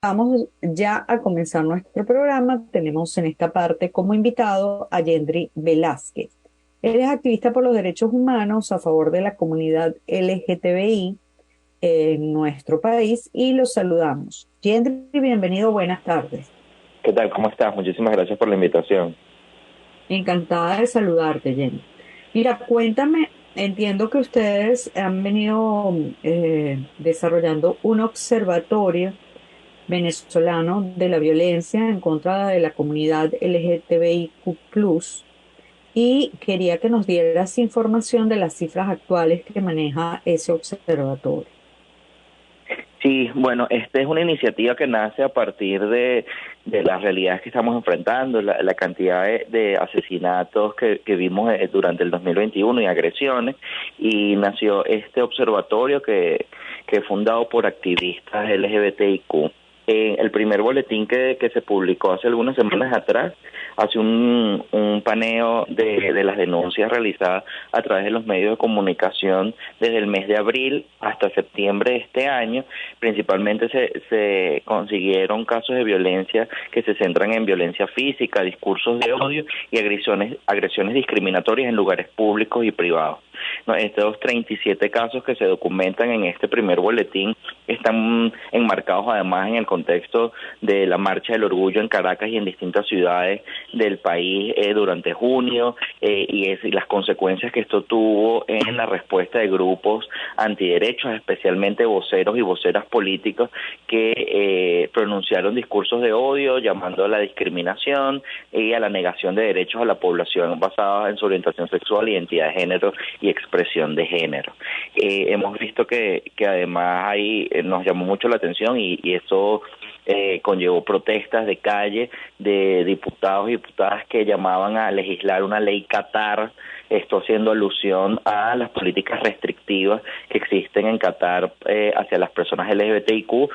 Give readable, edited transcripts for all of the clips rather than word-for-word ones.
Vamos ya a comenzar nuestro programa. Tenemos en esta parte como invitado a Yendri Velázquez. Él es activista por los derechos humanos a favor de la comunidad LGTBI en nuestro país y los saludamos. Yendri, bienvenido, buenas tardes. ¿Qué tal? ¿Cómo estás? Muchísimas gracias por la invitación. Encantada de saludarte, Yendri. Mira, cuéntame, entiendo que ustedes han venido desarrollando un observatorio venezolano de la violencia en contra de la comunidad LGTBIQ+, y quería que nos dieras información de las cifras actuales que maneja ese observatorio. Sí, bueno, esta es una iniciativa que nace a partir de las realidades que estamos enfrentando, la cantidad de asesinatos que vimos durante el 2021 y agresiones, y nació este observatorio que es fundado por activistas LGBTIQ. El primer boletín que se publicó hace algunas semanas atrás hace un paneo de las denuncias realizadas a través de los medios de comunicación desde el mes de abril hasta septiembre de este año. Principalmente se consiguieron casos de violencia que se centran en violencia física, discursos de odio y agresiones discriminatorias en lugares públicos y privados. No, estos 37 casos que se documentan en este primer boletín están enmarcados además en el contexto de la Marcha del Orgullo en Caracas y en distintas ciudades del país durante junio, y las consecuencias que esto tuvo en la respuesta de grupos antiderechos, especialmente voceros y voceras políticos que pronunciaron discursos de odio llamando a la discriminación y a la negación de derechos a la población basada en su orientación sexual, identidad de género y expresión de género. Hemos visto que además ahí nos llamó mucho la atención y eso conllevó protestas de calle de diputados y diputadas que llamaban a legislar una ley Qatar, esto haciendo alusión a las políticas restrictivas que existen en Qatar hacia las personas LGBTIQ,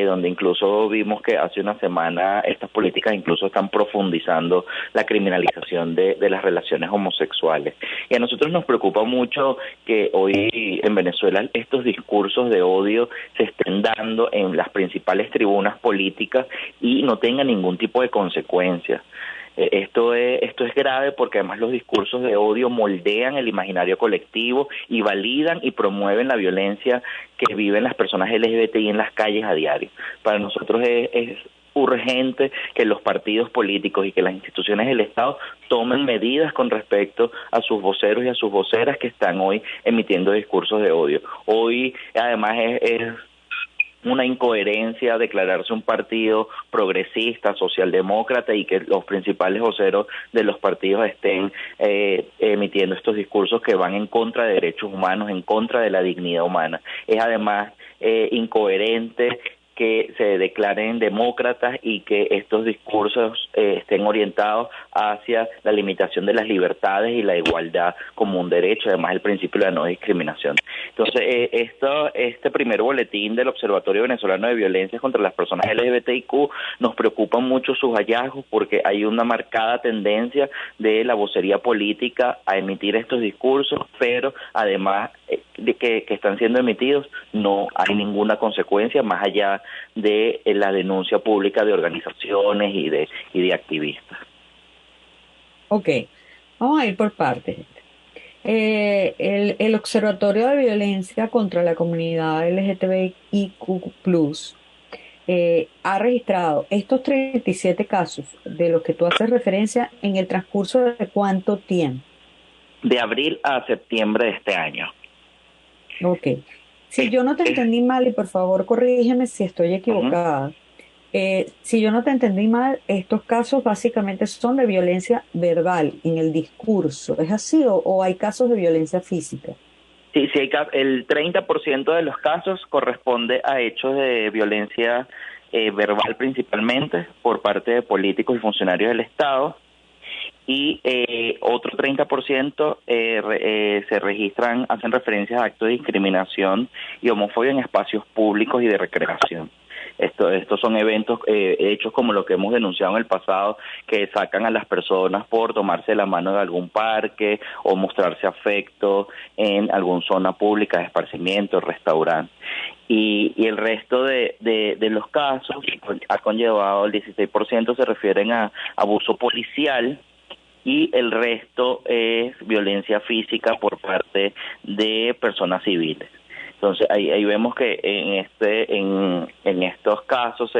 donde incluso vimos que hace una semana estas políticas incluso están profundizando la criminalización de las relaciones homosexuales. Y a nosotros nos preocupa mucho que hoy en Venezuela estos discursos de odio se estén dando en las principales tribunas políticas y no tengan ningún tipo de consecuencias. Esto es grave porque además los discursos de odio moldean el imaginario colectivo y validan y promueven la violencia que viven las personas LGBTI en las calles a diario. Para nosotros es urgente que los partidos políticos y que las instituciones del Estado tomen medidas con respecto a sus voceros y a sus voceras que están hoy emitiendo discursos de odio. Hoy además es una incoherencia declararse un partido progresista, socialdemócrata, y que los principales voceros de los partidos estén emitiendo estos discursos que van en contra de derechos humanos, en contra de la dignidad humana. Es además incoherente que se declaren demócratas y que estos discursos estén orientados hacia la limitación de las libertades y la igualdad como un derecho, además el principio de la no discriminación. Entonces, este primer boletín del Observatorio Venezolano de Violencia contra las Personas LGBTIQ nos preocupa mucho sus hallazgos porque hay una marcada tendencia de la vocería política a emitir estos discursos, pero además de que están siendo emitidos no hay ninguna consecuencia más allá de la denuncia pública de organizaciones y de activistas. Ok, vamos a ir por partes. El Observatorio de Violencia contra la Comunidad LGTBIQ+, ha registrado estos 37 casos de los que tú haces referencia en el transcurso de cuánto tiempo. De abril a septiembre de este año. Ok. Si Es, yo no te es, entendí mal, y por favor corrígeme si estoy uh-huh. equivocada, si yo no te entendí mal, estos casos básicamente son de violencia verbal en el discurso. ¿Es así o hay casos de violencia física? Sí, sí, el 30% de los casos corresponde a hechos de violencia verbal principalmente por parte de políticos y funcionarios del Estado, y otro 30% se registran, hacen referencias a actos de discriminación y homofobia en espacios públicos y de recreación. Estos son eventos, hechos como lo que hemos denunciado en el pasado, que sacan a las personas por tomarse la mano de algún parque o mostrarse afecto en alguna zona pública de esparcimiento, restaurante. y el resto de los casos ha conllevado, el 16% se refieren a abuso policial, y el resto es violencia física por parte de personas civiles. Entonces ahí vemos que en estos casos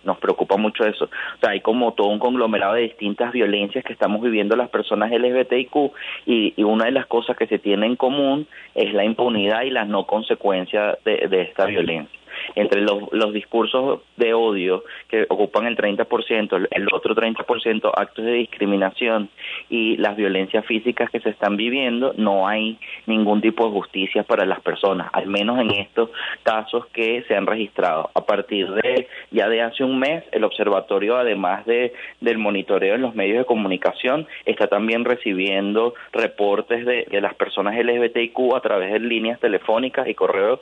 nos preocupa mucho eso. O sea, hay como todo un conglomerado de distintas violencias que estamos viviendo las personas LGBTIQ, y una de las cosas que se tiene en común es la impunidad y las no consecuencias de esta violencia. Entre los discursos de odio que ocupan el 30%, el otro 30% actos de discriminación, y las violencias físicas que se están viviendo, no hay ningún tipo de justicia para las personas, al menos en estos casos que se han registrado. A partir de ya de hace un mes, el observatorio, además del monitoreo en los medios de comunicación, está también recibiendo reportes de las personas LGBTIQ a través de líneas telefónicas y correo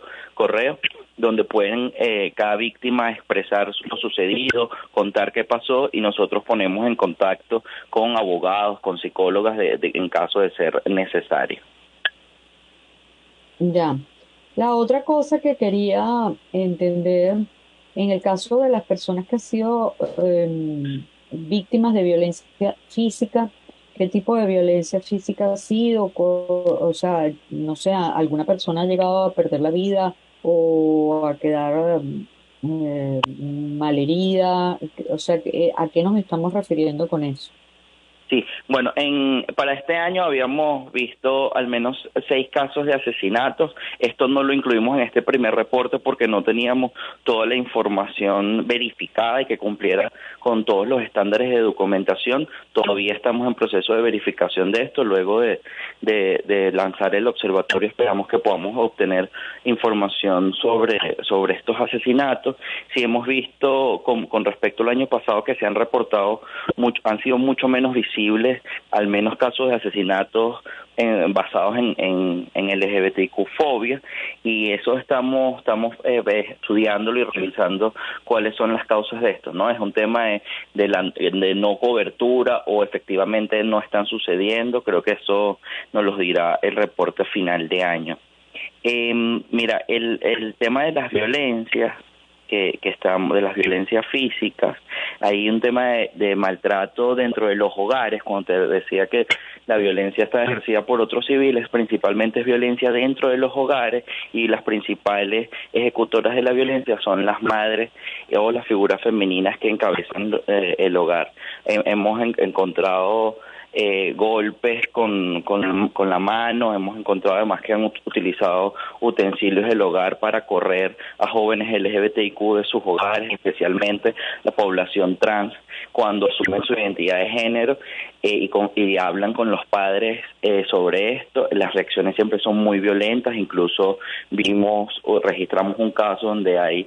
donde pueden cada víctima expresar lo sucedido, contar qué pasó, y nosotros ponemos en contacto con abogados, con psicólogas en caso de ser necesario. Ya. La otra cosa que quería entender, en el caso de las personas que han sido víctimas de violencia física, ¿qué tipo de violencia física ha sido? O sea, no sé, ¿alguna persona ha llegado a perder la vida o a quedar malherida? O sea, ¿a qué nos estamos refiriendo con eso? Sí, bueno, para este año habíamos visto al menos 6 casos de asesinatos. Esto no lo incluimos en este primer reporte porque no teníamos toda la información verificada y que cumpliera con todos los estándares de documentación. Todavía estamos en proceso de verificación de esto. Luego de lanzar el observatorio, esperamos que podamos obtener información sobre estos asesinatos. Sí hemos visto con respecto al año pasado que se han reportado, han sido mucho menos visibles, al menos casos de asesinatos basados en LGBTQ-fobia, y eso estamos estudiándolo y revisando cuáles son las causas de esto, ¿no? Es un tema de no cobertura, o efectivamente no están sucediendo. Creo que eso nos lo dirá el reporte final de año. Mira, el tema de las violencias, que estamos, de las violencias físicas, hay un tema de maltrato dentro de los hogares. Cuando te decía que la violencia está ejercida por otros civiles, principalmente es violencia dentro de los hogares, y las principales ejecutoras de la violencia son las madres o las figuras femeninas que encabezan el hogar. Hemos encontrado golpes con la mano. Hemos encontrado además que han utilizado utensilios del hogar para correr a jóvenes LGBTIQ de sus hogares, especialmente la población trans, cuando asumen su identidad de género, y hablan con los padres sobre esto. Las reacciones siempre son muy violentas. Incluso vimos o registramos un caso donde hay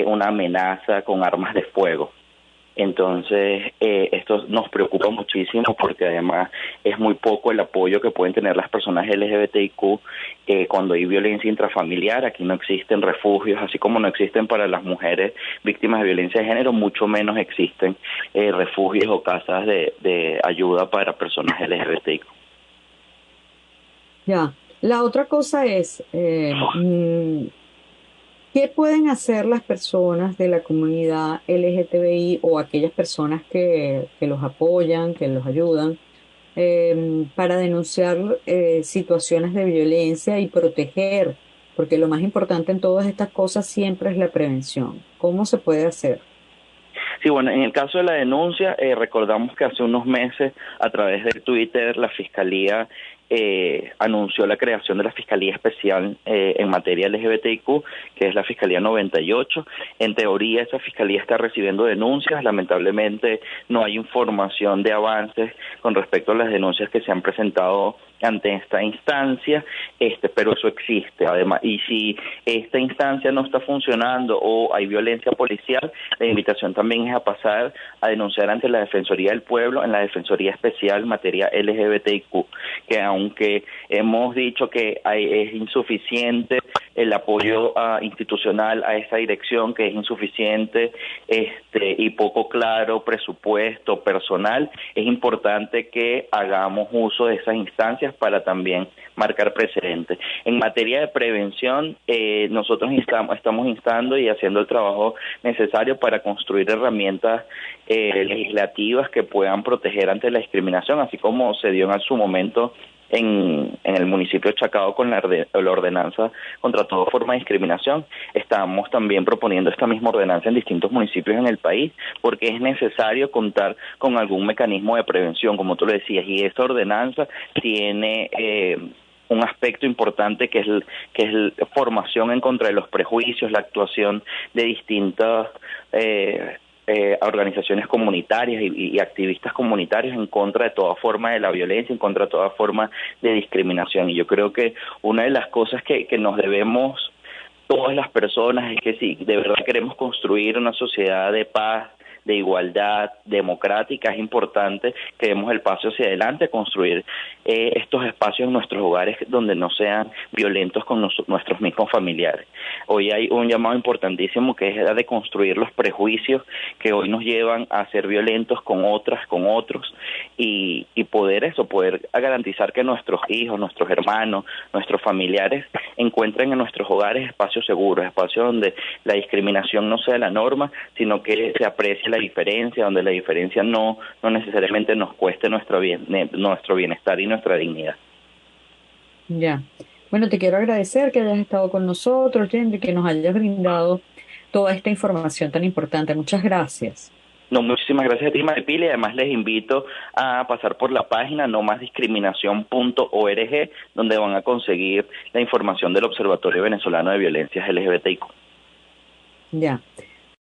una amenaza con armas de fuego. Entonces, esto nos preocupa muchísimo porque además es muy poco el apoyo que pueden tener las personas LGBTIQ cuando hay violencia intrafamiliar. Aquí no existen refugios, así como no existen para las mujeres víctimas de violencia de género, mucho menos existen refugios o casas de ayuda para personas LGBTIQ. Ya. La otra cosa es, ¿qué pueden hacer las personas de la comunidad LGTBI o aquellas personas que los apoyan, que los ayudan, para denunciar situaciones de violencia y proteger? Porque lo más importante en todas estas cosas siempre es la prevención. ¿Cómo se puede hacer? Sí, bueno, en el caso de la denuncia, recordamos que hace unos meses, a través de Twitter, la Fiscalía anunció la creación de la Fiscalía Especial en materia LGBTIQ, que es la Fiscalía 98. En teoría, esa Fiscalía está recibiendo denuncias. Lamentablemente, no hay información de avances con respecto a las denuncias que se han presentado ante esta instancia, pero eso existe. Además, y si esta instancia no está funcionando o hay violencia policial, la invitación también es a pasar a denunciar ante la Defensoría del Pueblo, en la Defensoría Especial materia LGBTIQ, que aunque hemos dicho que es insuficiente el apoyo institucional a esa dirección, que es insuficiente y poco claro presupuesto personal, es importante que hagamos uso de esas instancias violencias para también marcar precedentes. En materia de prevención, nosotros estamos instando y haciendo el trabajo necesario para construir herramientas legislativas que puedan proteger ante la discriminación, así como se dio en su momento en el municipio de Chacao con la ordenanza contra toda forma de discriminación. Estamos también proponiendo esta misma ordenanza en distintos municipios en el país, porque es necesario contar con algún mecanismo de prevención, como tú lo decías, y esta ordenanza tiene un aspecto importante que es formación en contra de los prejuicios, la actuación de distintas organizaciones comunitarias y activistas comunitarios en contra de toda forma de la violencia, en contra de toda forma de discriminación. Y yo creo que una de las cosas que nos debemos todas las personas es que si de verdad queremos construir una sociedad de paz, de igualdad democrática, es importante que demos el paso hacia adelante, construir estos espacios en nuestros hogares donde no sean violentos con nuestros mismos familiares. Hoy hay un llamado importantísimo que es de construir los prejuicios que hoy nos llevan a ser violentos con otras, con otros, y poder garantizar que nuestros hijos, nuestros hermanos, nuestros familiares encuentren en nuestros hogares espacios seguros, espacios donde la discriminación no sea la norma, sino que se aprecie la diferencia, donde la diferencia no necesariamente nos cueste nuestro bienestar y nuestra dignidad. Ya. Bueno, te quiero agradecer que hayas estado con nosotros, Jenny, que nos hayas brindado toda esta información tan importante. Muchas gracias. No, muchísimas gracias a ti, Maripili, y además les invito a pasar por la página nomasdiscriminación.org, donde van a conseguir la información del Observatorio Venezolano de Violencias LGBTIQ. Ya.